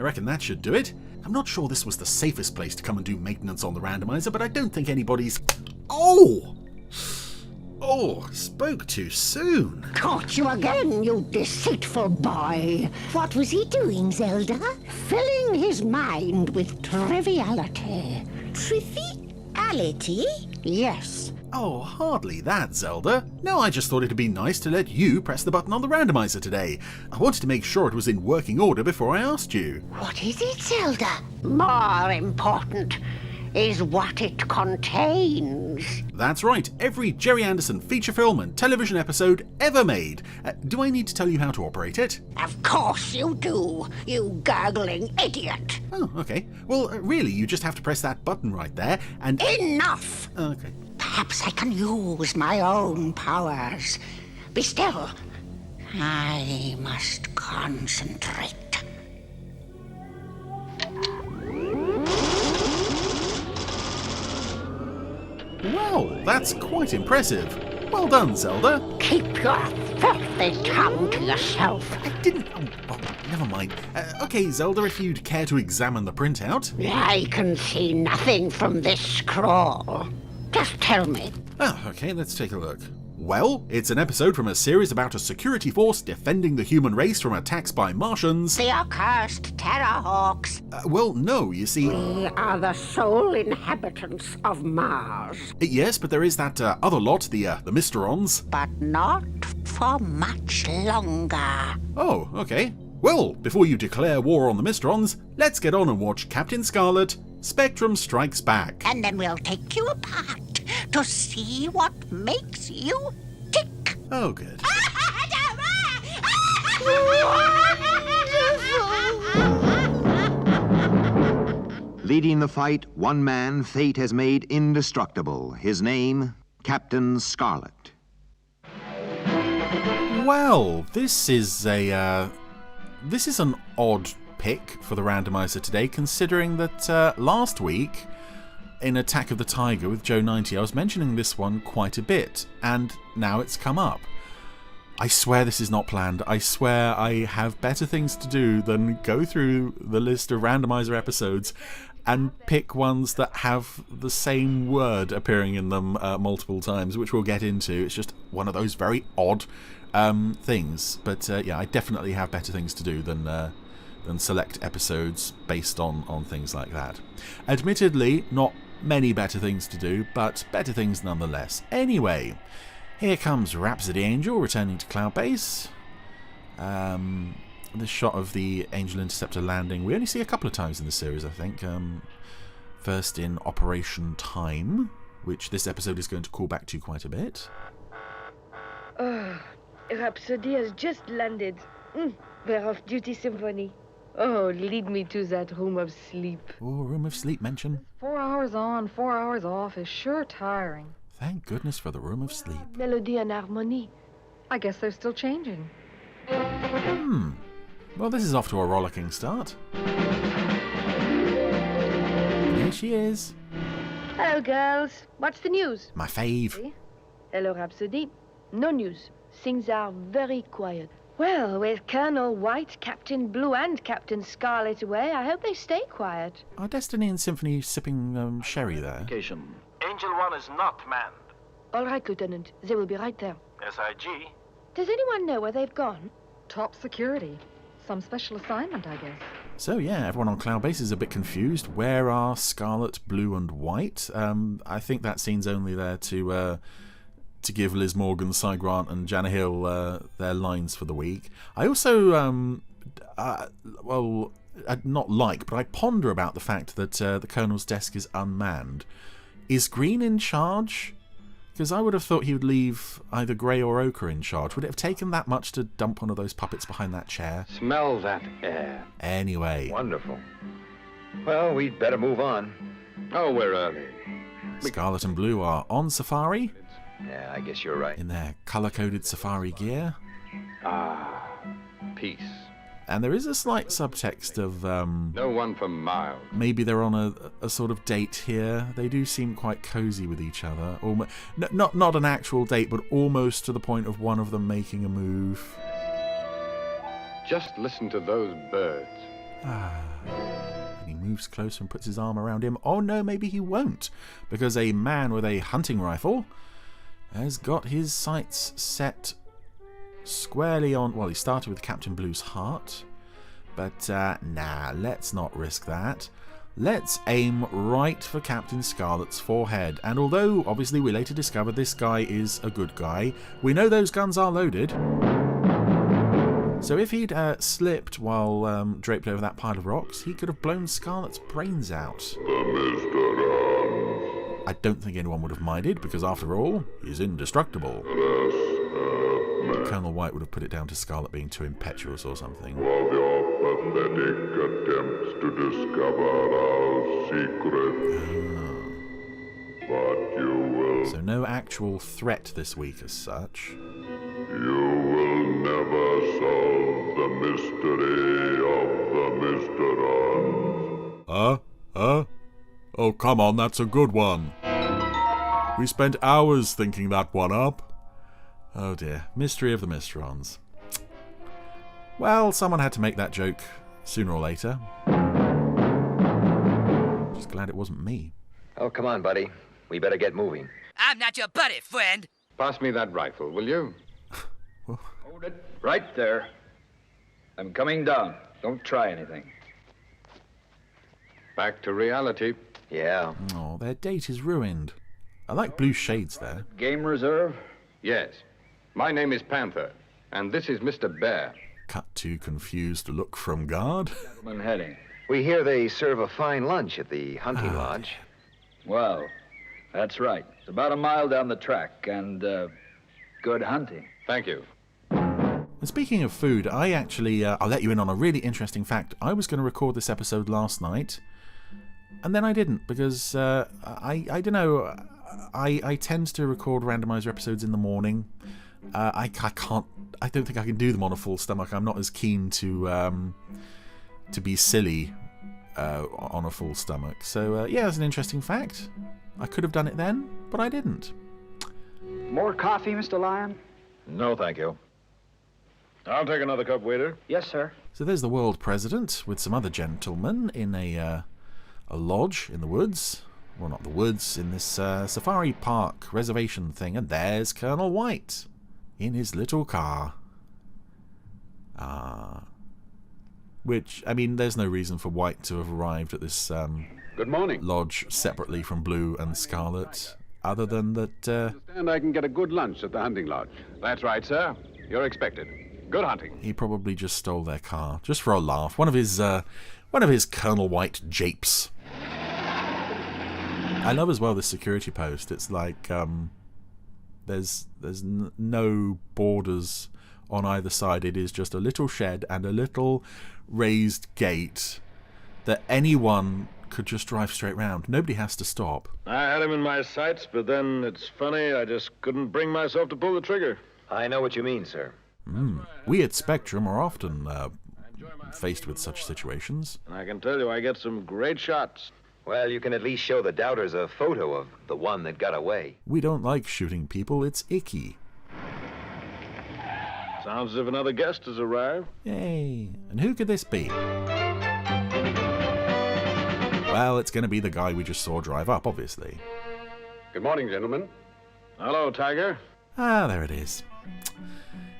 reckon that should do it. I'm not sure this was the safest place to come and do maintenance on the randomizer, but I don't think anybody's... Oh! Oh, spoke too soon. Caught you again, you deceitful boy. What was he doing, Zelda? Filling his mind with triviality. Triviality? Yes. Oh, hardly that, Zelda. No, I just thought it'd be nice to let you press the button on the randomizer today. I wanted to make sure it was in working order before I asked you. What is it, Zelda? More important is what it contains. That's right, every Jerry Anderson feature film and television episode ever made. Do I need to tell you how to operate it? Of course you do, you gurgling idiot. Oh, okay. Well, really, you just have to press that button right there and... Enough! Okay. Perhaps I can use my own powers. Be still. I must concentrate. Well, that's quite impressive. Well done, Zelda. Keep your filthy tongue to yourself. I didn't... Oh, never mind. Okay, Zelda, if you'd care to examine the printout. I can see nothing from this scroll. Just tell me. Oh, okay, let's take a look. Well, it's an episode from a series about a security force defending the human race from attacks by Martians. The accursed Terrorhawks. Well, no, you see... We are the sole inhabitants of Mars. Yes, but there is that other lot, the Mysterons. But not for much longer. Oh, okay. Well, before you declare war on the Mysterons, let's get on and watch Captain Scarlet, Spectrum Strikes Back. And then we'll take you apart to see what makes you tick. Oh, good. Leading the fight, one man fate has made indestructible. His name, Captain Scarlet. Well, this is an odd pick for the randomizer today, considering that last week in Attack of the Tiger with Joe 90, I was mentioning this one quite a bit, and now it's come up. I swear this is not planned. I swear I have better things to do than go through the list of randomizer episodes and pick ones that have the same word appearing in them multiple times, which we'll get into. It's just one of those very odd things. But yeah, I definitely have better things to do than select episodes based on things like that. Admittedly, not many better things to do, but better things nonetheless. Anyway, here comes Rhapsody Angel returning to Cloud Base. The shot of the Angel Interceptor landing we only see a couple of times in the series, I think. First in Operation Time, which this episode is going to call back to quite a bit. Rhapsody has just landed. We're off-duty symphony. Oh, lead me to that room of sleep. Oh, room of sleep mention. 4 hours on, 4 hours off is sure tiring. Thank goodness for the room of sleep. Melody and harmony. I guess they're still changing. Well, this is off to a rollicking start. Here she is. Hello, girls. What's the news? My fave. Hello, Rhapsody. No news. Things are very quiet. Well, with Colonel White, Captain Blue, and Captain Scarlet away, I hope they stay quiet. Are Destiny and Symphony sipping sherry there? Angel 1 is not manned. All right, Lieutenant. They will be right there. SIG. Does anyone know where they've gone? Top security. Some special assignment, I guess. So yeah, everyone on Cloud Base is a bit confused. Where are Scarlet, Blue, and White? I think that scene's only there to give Liz Morgan, Cy Grant, and Jana Hill their lines for the week. I also, not like, but I ponder about the fact that the Colonel's desk is unmanned. Is Green in charge? Because I would have thought he would leave either Grey or Ochre in charge. Would it have taken that much to dump one of those puppets behind that chair? Smell that air. Anyway. Wonderful. Well, we'd better move on. Oh, we're early. Scarlet and Blue are on safari. Yeah, I guess you're right. In their colour-coded safari gear. Ah, peace. And there is a slight subtext of... no one for miles. Maybe they're on a sort of date here. They do seem quite cosy with each other. Not an actual date, but almost to the point of one of them making a move. Just listen to those birds. And he moves closer and puts his arm around him. Oh no, maybe he won't, because a man with a hunting rifle has got his sights set squarely on... Well, he started with Captain Blue's heart, but nah, let's not risk that. Let's aim right for Captain Scarlet's forehead. And although, obviously, we later discovered this guy is a good guy, we know those guns are loaded. So if he'd slipped while draped over that pile of rocks, he could have blown Scarlet's brains out. I don't think anyone would have minded, because after all, he's indestructible. Colonel White would have put it down to Scarlet being too impetuous or something. Pathetic attempts to discover our secret. But you will... So no actual threat this week as such. You will never solve the mystery of the Mysterons. Oh, come on, that's a good one. We spent hours thinking that one up. Oh dear, mystery of the Mysterons. Well, someone had to make that joke sooner or later. Just glad it wasn't me. Oh, come on, buddy. We better get moving. I'm not your buddy, friend. Pass me that rifle, will you? Hold it right there. I'm coming down. Don't try anything. Back to reality. Yeah. Oh, their date is ruined. I like blue shades there. Game reserve? Yes. My name is Panther, and this is Mr. Bear. Cut to confused look from guard. Gentleman heading. We hear they serve a fine lunch at the hunting lodge. Well, that's right. It's about a mile down the track, and good hunting. Thank you. And speaking of food, I actually, I'll let you in on a really interesting fact. I was going to record this episode last night, and then I didn't, because I don't know, I tend to record Randomiser episodes in the morning. I don't think I can do them on a full stomach. I'm not as keen to be silly on a full stomach. So yeah, that's an interesting fact. I could have done it then, but I didn't. More coffee, Mr. Lyon? No, thank you. I'll take another cup, waiter. Yes, sir. So there's the world president with some other gentlemen in a lodge in the woods. Well, not the woods, in this safari park reservation thing. And there's Colonel White in his little car. Which, I mean, there's no reason for White to have arrived at this Good morning. lodge separately from Blue and Scarlet, other than that... And I can get a good lunch at the hunting lodge. That's right, sir. You're expected. Good hunting. He probably just stole their car, just for a laugh. One of his Colonel White japes. I love as well this security post. It's like there's no borders on either side. It is just a little shed and a little raised gate that anyone could just drive straight round. Nobody has to stop. I had him in my sights, but then it's funny, I just couldn't bring myself to pull the trigger. I know what you mean, sir. We at Spectrum are often faced with such situations. And I can tell you, I get some great shots. Well, you can at least show the doubters a photo of the one that got away. We don't like shooting people. It's icky. Sounds as if another guest has arrived. Yay. And who could this be? Well, it's going to be the guy we just saw drive up, obviously. Good morning, gentlemen. Hello, Tiger. Ah, there it is.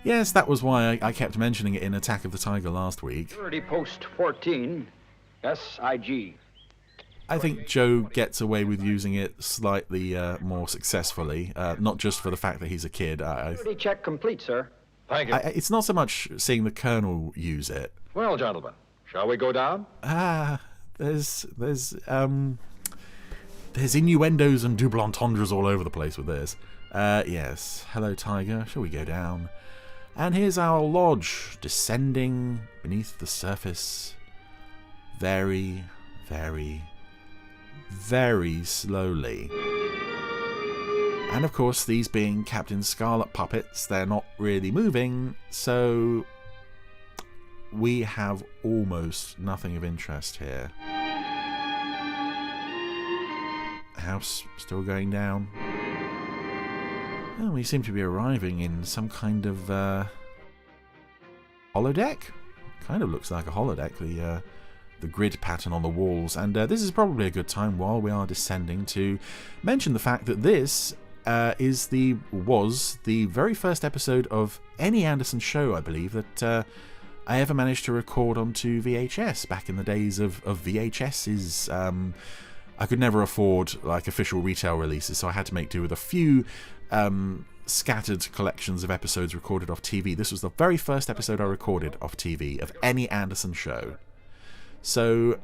Yes, that was why I kept mentioning it in Attack of the Tiger last week. Security Post 14, SIG. I think Joe gets away with using it slightly more successfully, not just for the fact that he's a kid. Security check complete, sir. Thank you. It's not so much seeing the Colonel use it. Well, gentlemen, shall we go down? There's innuendos and double entendres all over the place with this. Yes. Hello, Tiger. Shall we go down? And here's our lodge, descending beneath the surface very, very, very slowly. And of course, these being Captain Scarlet puppets, they're not really moving, so we have almost nothing of interest here. House still going down. Oh, we seem to be arriving in some kind of holodeck. Kind of looks like a holodeck. grid pattern on the walls. And this is probably a good time while we are descending to mention the fact that this was the very first episode of any Anderson show, I believe, that I ever managed to record onto VHS back in the days of VHSs. I could never afford like official retail releases, so I had to make do with a few scattered collections of episodes recorded off TV. This was the very first episode I recorded off TV of any Anderson show. So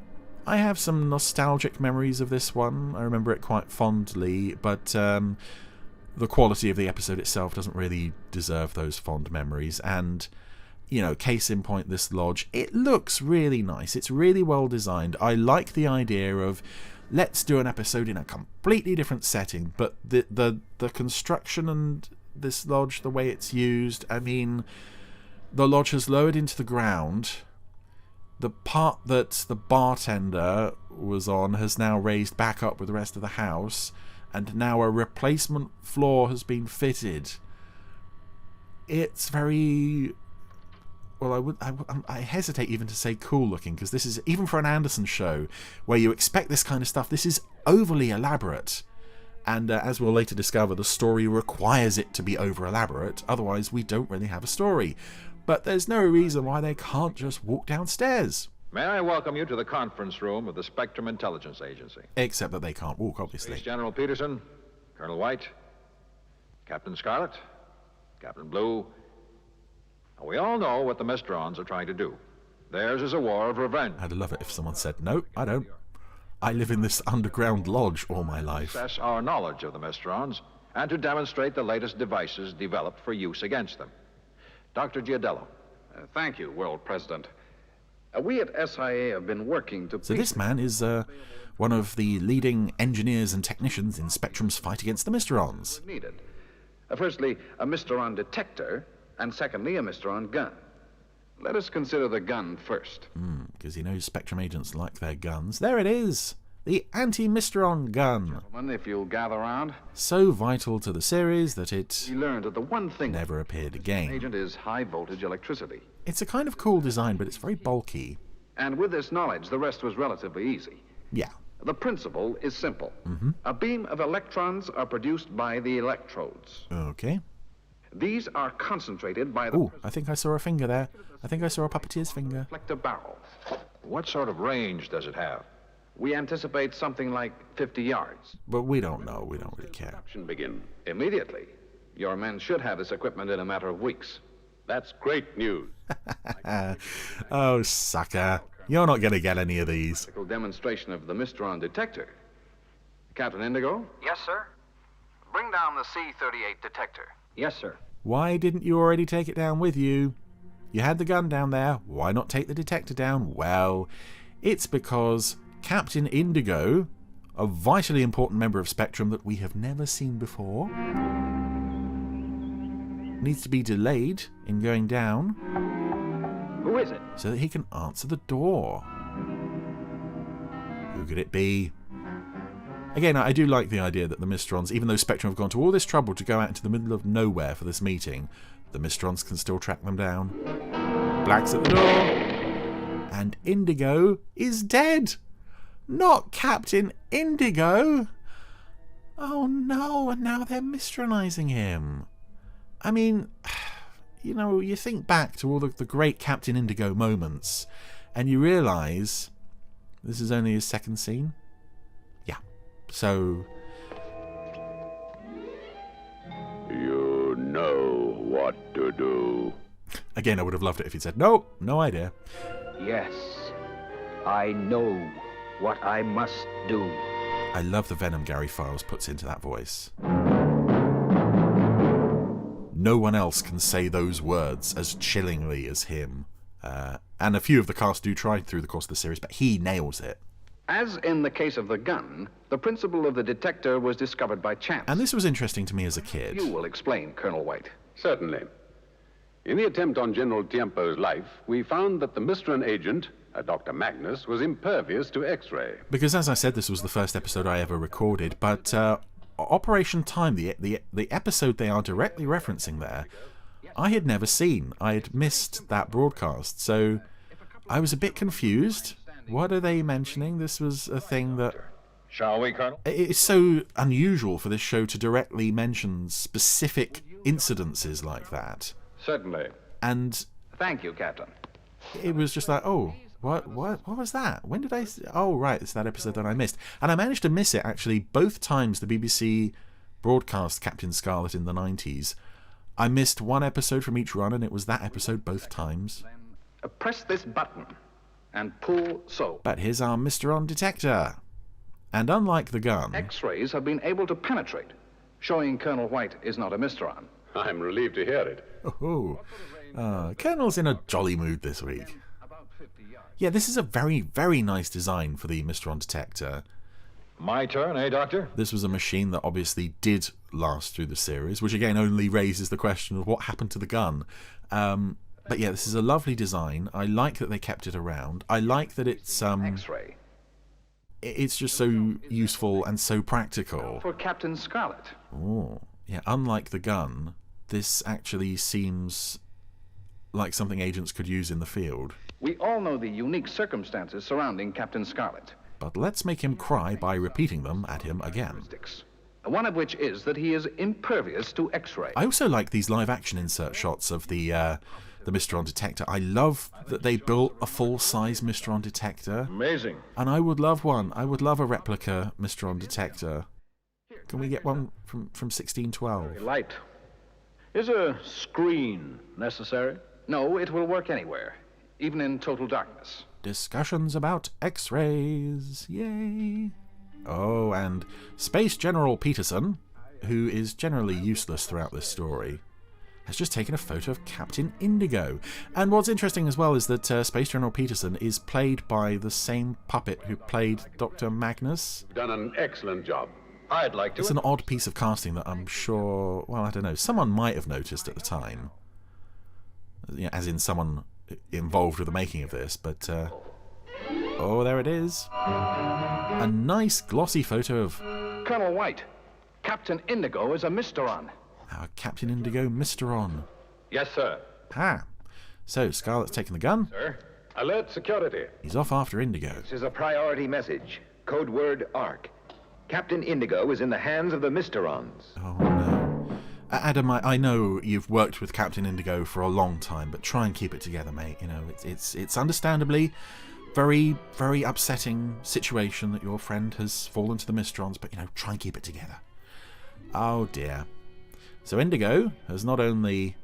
I have some nostalgic memories of this one. I remember it quite fondly, but the quality of the episode itself doesn't really deserve those fond memories. And, you know, case in point, this lodge, it looks really nice. It's really well designed. I like the idea of, let's do an episode in a completely different setting, but the construction and this lodge, the way it's used, I mean, the lodge has lowered into the ground. The part that the bartender was on has now raised back up with the rest of the house, and now a replacement floor has been fitted. It's very... well, I hesitate even to say cool looking, because this is, even for an Anderson show, where you expect this kind of stuff, this is overly elaborate. And as we'll later discover, the story requires it to be over elaborate, otherwise we don't really have a story. But there's no reason why they can't just walk downstairs. May I welcome you to the conference room of the Spectrum Intelligence Agency. Except that they can't walk, obviously. Police General Peterson, Colonel White, Captain Scarlet, Captain Blue. Now, we all know what the Mysterons are trying to do. Theirs is a war of revenge. I'd love it if someone said, no, I don't. I live in this underground lodge all my life. Assess our knowledge of the Mysterons and to demonstrate the latest devices developed for use against them. Dr. Giardello. Thank you, World President. We at SIA have been working to... So this man is one of the leading engineers and technicians in Spectrum's fight against the Mysterons. Needed. Firstly, a Mysteron detector, and secondly, a Mysteron gun. Let us consider the gun first. Because you know Spectrum agents like their guns. There it is! The anti-Mysteron gun. Gentlemen, if you'll gather round. So vital to the series that it We learned that the one thing never appeared again. Agent is high voltage electricity. It's a kind of cool design, but it's very bulky. And with this knowledge, the rest was relatively easy. Yeah. The principle is simple. A beam of electrons are produced by the electrodes. Okay. These are concentrated by the... Oh, I think I saw a finger there. I think I saw a puppeteer's finger. Reflector barrel. What sort of range does it have? We anticipate something like 50 yards. But we don't know. We don't really care. Production begin immediately. Your men should have this equipment in a matter of weeks. That's great news. Oh, sucker. You're not going to get any of these. Practical demonstration of the Mysteron detector. Captain Indigo? Yes, sir. Bring down the C-38 detector. Yes, sir. Why didn't you already take it down with you? You had the gun down there. Why not take the detector down? Well, it's because Captain Indigo, a vitally important member of Spectrum that we have never seen before, needs to be delayed in going down. Who is it? So that he can answer the door. Who could it be? Again, I do like the idea that the Mysterons, even though Spectrum have gone to all this trouble to go out into the middle of nowhere for this meeting, the Mysterons can still track them down. Black's at the door. And Indigo is dead. Not Captain Indigo. Oh no, and now they're Mysteronizing him. I mean, you know, you think back to all the great Captain Indigo moments, and you realise this is only his second scene. Yeah. So... You know what to do. Again, I would have loved it if he'd said, no, no idea. Yes, I know what I must do. I love the venom Gary Files puts into that voice. No one else can say those words as chillingly as him. And a few of the cast do try through the course of the series, but he nails it. As in the case of the gun, the principle of the detector was discovered by chance. And this was interesting to me as a kid. You will explain, Colonel White. Certainly. In the attempt on General Tiempo's life, we found that the Mysteron agent, Dr. Magnus, was impervious to X-ray. Because, as I said, this was the first episode I ever recorded, but Operation Time, the episode they are directly referencing there, I had never seen. I had missed that broadcast, so I was a bit confused What are they mentioning? This was a thing that... Shall we, Colonel? It's so unusual for this show to directly mention specific incidences like that. Certainly. And... Thank you, Captain. It was just like, oh, what was that? When did I... Oh, right, it's that episode that I missed. And I managed to miss it, actually, both times the BBC broadcast Captain Scarlet in the 90s. I missed one episode from each run, and it was that episode both times. Press this button and pull so. But here's our Mysteron detector. And unlike the gun... X-rays have been able to penetrate, showing Colonel White is not a Mysteron. I'm relieved to hear it. Oh, Colonel's in a jolly mood this week. Yeah, this is a very, very nice design for the Mysteron detector. My turn, eh, Doctor? This was a machine that obviously did last through the series, which again only raises the question of what happened to the gun. But yeah, this is a lovely design. I like that they kept it around. I like that it's X-ray. It's just so useful and so practical. For Captain Scarlet. Oh, yeah, unlike the gun, this actually seems like something agents could use in the field. We all know the unique circumstances surrounding Captain Scarlet. But let's make him cry by repeating them at him again. One of which is that he is impervious to X-ray. I also like these live-action insert shots of the Mysteron detector. I love that they built a full-size Mysteron detector. Amazing. And I would love one. I would love a replica Mysteron detector. Can we get one from 1612? Light. Is a screen necessary? No, it will work anywhere, even in total darkness. Discussions about X-rays. Yay. Oh, and Space General Peterson, who is generally useless throughout this story, has just taken a photo of Captain Indigo. And what's interesting as well is that Space General Peterson is played by the same puppet who played Dr. Magnus. You've done an excellent job. I'd like to... It's an odd piece of casting that I'm sure, well, I don't know, someone might have noticed at the time. Yeah, as in someone involved with the making of this, but... oh, there it is. A nice glossy photo of... Colonel White, Captain Indigo is a Mysteron. Our Captain Indigo Mysteron. Yes, sir. Ah. So, Scarlet's taking the gun. Sir? Alert security. He's off after Indigo. This is a priority message. Code word ARC. Captain Indigo is in the hands of the Mysterons. Oh, no. Adam, I know you've worked with Captain Indigo for a long time, but try and keep it together, mate. You know, it's understandably very, very upsetting situation that your friend has fallen to the Mysterons, but, you know, try and keep it together. Oh, dear. So Indigo has not only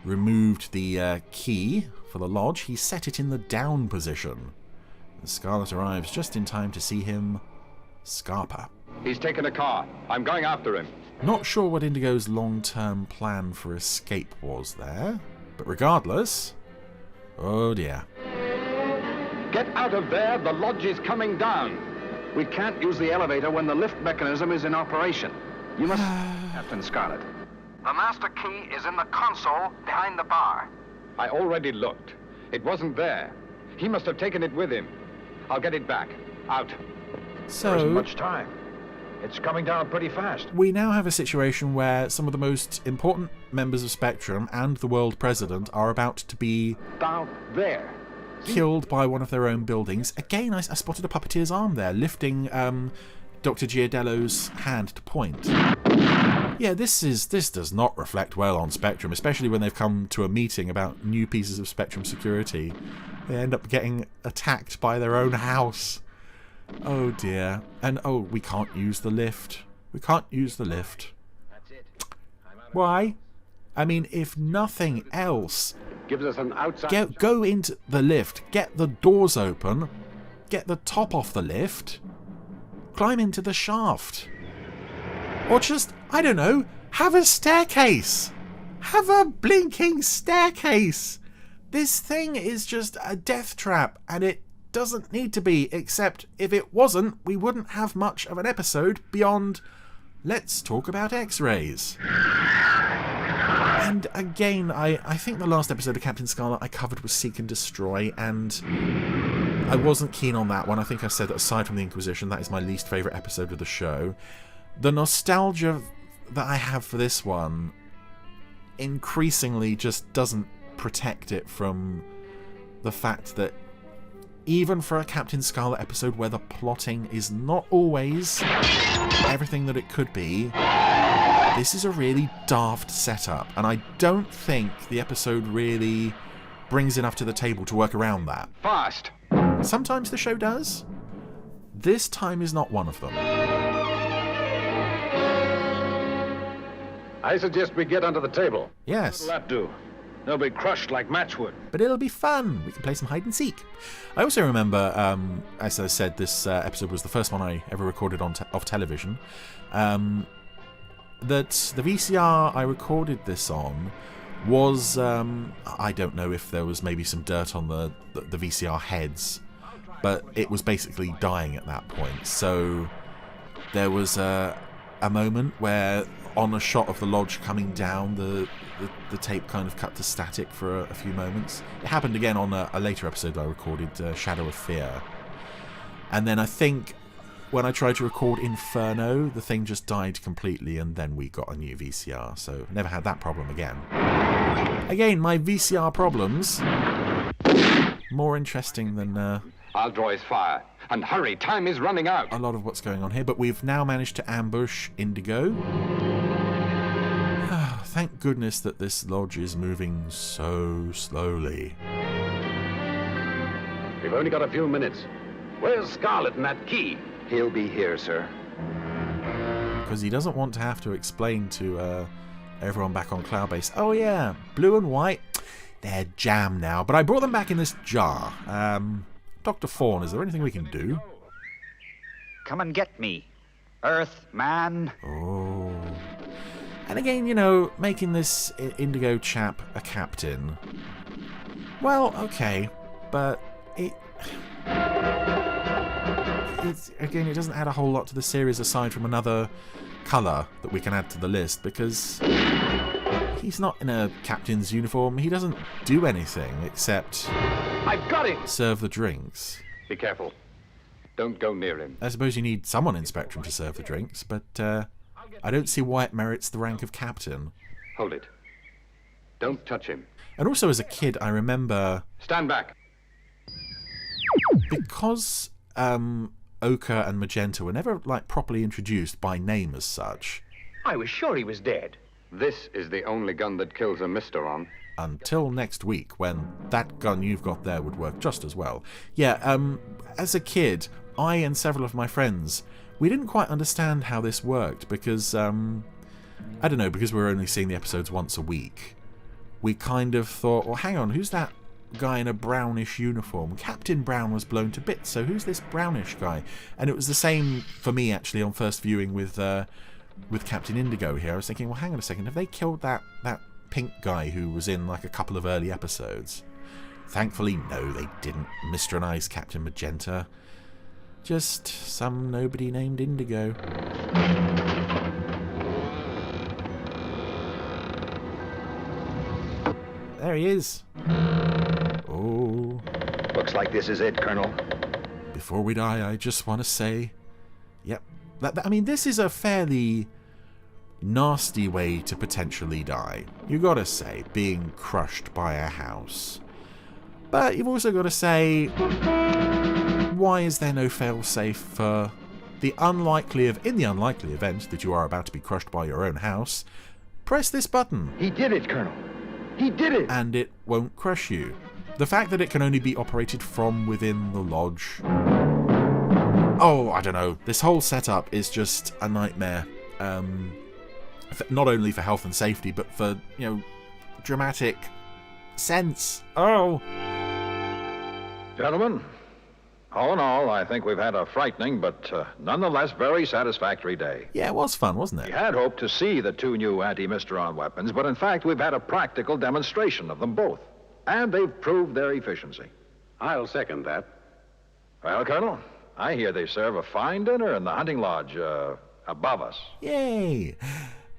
removed the key for the lodge, he set it in the down position. The Scarlet arrives just in time to see him scarper. He's taken a car. I'm going after him. Not sure what Indigo's long-term plan for escape was there, but regardless... oh dear. Get out of there, the lodge is coming down. We can't use the elevator when the lift mechanism is in operation. You must... Captain Scarlet. The master key is in the console behind the bar. I already looked. It wasn't there. He must have taken it with him. I'll get it back. Out. So... there isn't much time. It's coming down pretty fast. We now have a situation where some of the most important members of Spectrum and the world president are about to be... down there. Killed by one of their own buildings. Again, I spotted a puppeteer's arm there, lifting Dr. Giardello's hand to point. Yeah, this does not reflect well on Spectrum, especially when they've come to a meeting about new pieces of Spectrum security. They end up getting attacked by their own house. Oh dear. And oh, we can't use the lift. We can't use the lift. Why? I mean, if nothing else... gives us an outside... go into the lift, get the doors open, get the top off the lift, climb into the shaft. Or just, I don't know, have a staircase. Have a blinking staircase. This thing is just a death trap, and it doesn't need to be, except if it wasn't, we wouldn't have much of an episode beyond, let's talk about X-rays. And again, I think the last episode of Captain Scarlet I covered was Seek and Destroy, and I wasn't keen on that one. I think I said that aside from the Inquisition, that is my least favourite episode of the show. The nostalgia that I have for this one increasingly just doesn't protect it from the fact that even for a Captain Scarlet episode where the plotting is not always everything that it could be, this is a really daft setup, and I don't think the episode really brings enough to the table to work around that. Fast! Sometimes the show does. This time is not one of them. I suggest we get under the table. Yes. What'll that do? They'll be crushed like matchwood. But it'll be fun. We can play some hide and seek. I also remember, as I said, this episode was the first one I ever recorded off television. That the VCR I recorded this on was, I don't know if there was maybe some dirt on the VCR heads, but it was basically dying at that point. So there was a moment where, on a shot of the lodge coming down, the tape kind of cut to static for a few moments. It happened again on a later episode I recorded, Shadow of Fear. And then I think when I tried to record Inferno, the thing just died completely, and then we got a new VCR, so never had that problem again. Again, my VCR problems, more interesting than I'll draw his fire. And hurry, time is running out. a lot of what's going on here, but we've now managed to ambush Indigo. Thank goodness that this lodge is moving so slowly. We've only got a few minutes. Where's Scarlet and that key? He'll be here, sir. Because he doesn't want to have to explain to everyone back on Cloudbase, oh yeah, blue and white, they're jam now, but I brought them back in this jar. Dr. Fawn, is there anything we can do? Come and get me, Earth man. Oh. And again, you know, making this Indigo chap a captain. Well, okay, but again, it doesn't add a whole lot to the series aside from another colour that we can add to the list, because he's not in a captain's uniform. He doesn't do anything except I've got it! serve the drinks. Be careful. Don't go near him. I suppose you need someone in Spectrum to serve the drinks, but I don't see why it merits the rank of captain. Hold it. Don't touch him. And also as a kid, I remember... Stand back. Because Ochre and Magenta were never properly introduced by name as such. I was sure he was dead. This is the only gun that kills a Mysteron. Until next week, when that gun you've got there would work just as well. Yeah, as a kid, I and several of my friends, we didn't quite understand how this worked because, I don't know, because we were only seeing the episodes once a week. We kind of thought, well, hang on, who's that guy in a brownish uniform? Captain Brown was blown to bits, so who's this brownish guy? And it was the same for me, actually, on first viewing with Captain Indigo here. I was thinking, well, hang on a second, have they killed that pink guy who was in a couple of early episodes? Thankfully, no, they didn't Mysteronize Captain Magenta. Just some nobody named Indigo. There he is. Oh. Looks like this is it, Colonel. Before we die, I just want to say, yep. I mean, this is a fairly nasty way to potentially die. You gotta say, being crushed by a house. But you've also got to say, why is there no fail-safe for in the unlikely event that you are about to be crushed by your own house? Press this button. He did it, Colonel. He did it! And it won't crush you. The fact that it can only be operated from within the lodge... Oh, I don't know. This whole setup is just a nightmare. Not only for health and safety, but for, dramatic sense. Oh! Gentlemen, all in all, I think we've had a frightening but nonetheless very satisfactory day. Yeah, it was fun, wasn't it? We had hoped to see the two new anti-Mysteron weapons, but in fact we've had a practical demonstration of them both. And they've proved their efficiency. I'll second that. Well, Colonel, I hear they serve a fine dinner in the hunting lodge above us. Yay!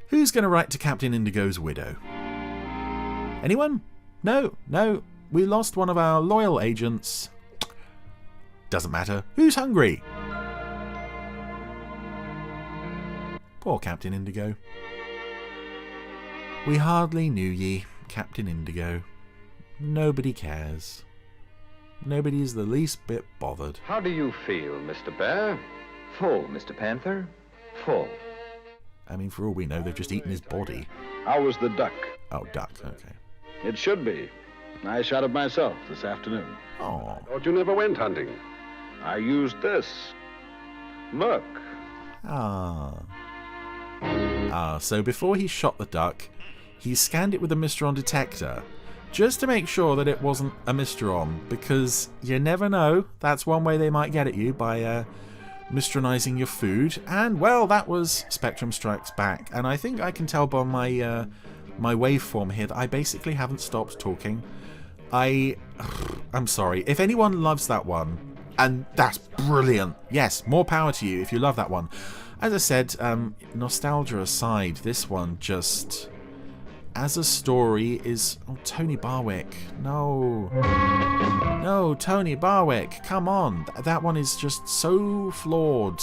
Who's going to write to Captain Indigo's widow? Anyone? No. We lost one of our loyal agents. Doesn't matter. Who's hungry? Poor Captain Indigo. We hardly knew ye, Captain Indigo. Nobody cares. Nobody's the least bit bothered. How do you feel, Mr. Bear? Full, Mr. Panther. Full. I mean, for all we know, they've just eaten his body. How was the duck? Oh, duck, okay. It should be. I shot it myself this afternoon. Oh. Thought you never went hunting. I used this. Look. So before he shot the duck, he scanned it with a Mysteron detector, just to make sure that it wasn't a Mysteron, because you never know, that's one way they might get at you, by Mysteronizing your food. And, well, that was Spectrum Strikes Back, and I think I can tell by my waveform here that I basically haven't stopped talking. I'm sorry, if anyone loves that one, and that's brilliant, yes, more power to you if you love that one. As I said, nostalgia aside, this one just, as a story, is... Oh, Tony Barwick. No, Tony Barwick, come on. That one is just so flawed.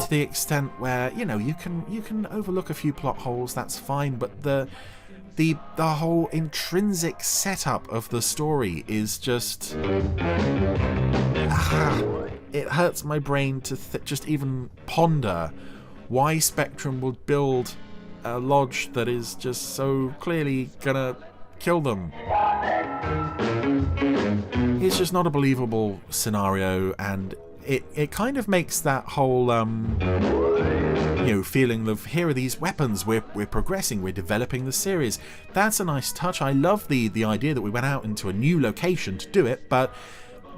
To the extent where, you know, you can overlook a few plot holes, that's fine, but the whole intrinsic setup of the story is just... it hurts my brain to just even ponder why Spectrum would build a lodge that is just so clearly gonna kill them. It's just not a believable scenario, and it kind of makes that whole feeling of, here are these weapons, we're progressing, we're developing the series. That's a nice touch. I love the idea that we went out into a new location to do it, but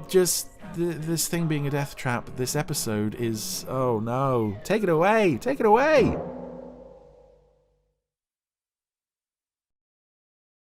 just this thing being a death trap, this episode is, oh no, take it away, take it away.